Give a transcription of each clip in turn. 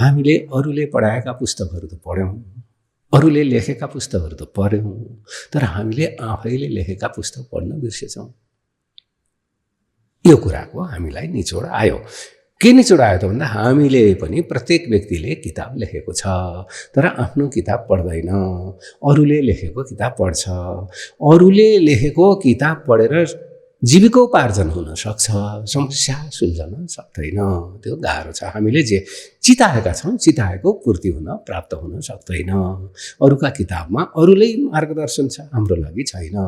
हामीले अरूले पढाएका पुस्तकहरू त पढ्यौँ, अरूले लेखेका पुस्तकहरू त पढ्यौँ, तर हामीले आफैले लेखेका पुस्तक पढ्न बिर्सेछौँ। यो कुराको हामीलाई निचोड आयो। के निचोड आयो त भन्दा हामीले पनि प्रत्येक व्यक्तिले किताब लेखेको छ, तर आफ्नो किताब पढ्दैन, अरूले लेखेको किताब पढ्छ। अरूले लेखेको किताब पढेर जीविकोपार्जन हुन सक्छ, समस्या सुल्झन सक्दैन। त्यो गाह्रो छ। हामीले जे चिताएका छौँ चिताएको पूर्ति हुन प्राप्त हुन सक्दैन। अरूका किताबमा अरूले मार्गदर्शन छ, हाम्रो लागि छैन।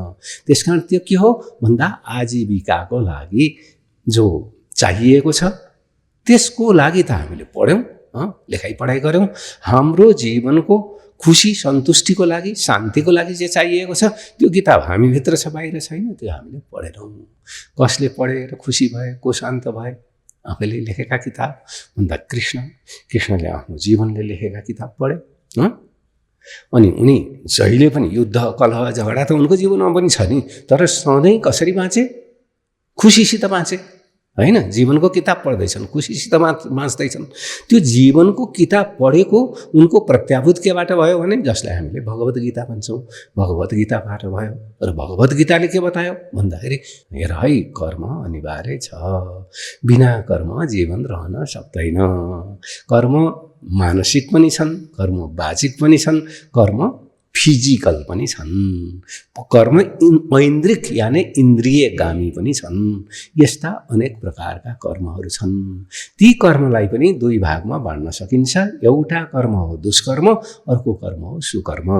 त्यसकारण त्यो के हो भन्दा आजीविकाको लागि जो चाहिएको छ त्यसको लागि त हामीले पढ्यौँ, लेखाइ पढाइ गऱ्यौँ। हाम्रो जीवनको खुसी सन्तुष्टिको लागि, शान्तिको लागि जे चाहिएको छ त्यो किताब हामीभित्र छ, बाहिर छैन। त्यो हामीले पढेनौँ। कसले पढेर खुसी भए, को शान्त भए? आफैले लेखेका किताब भन्दा कृष्णले आफ्नो जीवनले लेखेका किताब पढे। अनि उनी जहिले पनि युद्ध कलह झगडा त उनको जीवनमा पनि छ नि, तर सधैँ कसरी बाँचे? खुसीसित बाँचे, होइन? जीवनको किताब पढ्दैछन्, खुसीसित बाँच्दैछन्। त्यो जीवनको किताब पढेको उनको प्रत्याभूत केबाट भयो भने जसलाई हामीले भगवत गीता भन्छौँ, भगवत गीताबाट भयो। र भगवत गीताले के बतायो भन्दाखेरि हेर है, कर्म अनिवार्य छ, बिना कर्म जीवन रहन सक्दैन। कर्म मानसिक पनि छन्, कर्म बाचिक पनि छन्, कर्म फिजिकल पनि छन्, कर्म ऐन्द्रिक यानि इन्द्रियगामी पनि छन्। यस्ता अनेक प्रकारका कर्महरू छन्। ती कर्मलाई पनि दुई भागमा बाँड्न सकिन्छ। एउटा कर्म हो दुष्कर्म, अर्को कर्म हो सुकर्म।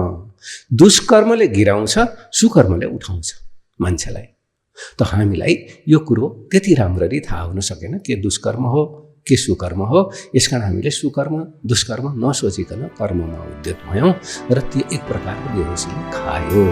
दुष्कर्मले गिराउँछ, सुकर्मले उठाउँछ मान्छेलाई। त हामीलाई यो कुरो त्यति राम्ररी थाहा हुन सकेन के दुष्कर्म हो के सुकर्म हो। यसकारण हामीले सुकर्म दुष्कर्म नसोचिकन कर्ममा उद्यत भयौँ र त्यो एक प्रकारको बेहोसीले खायो।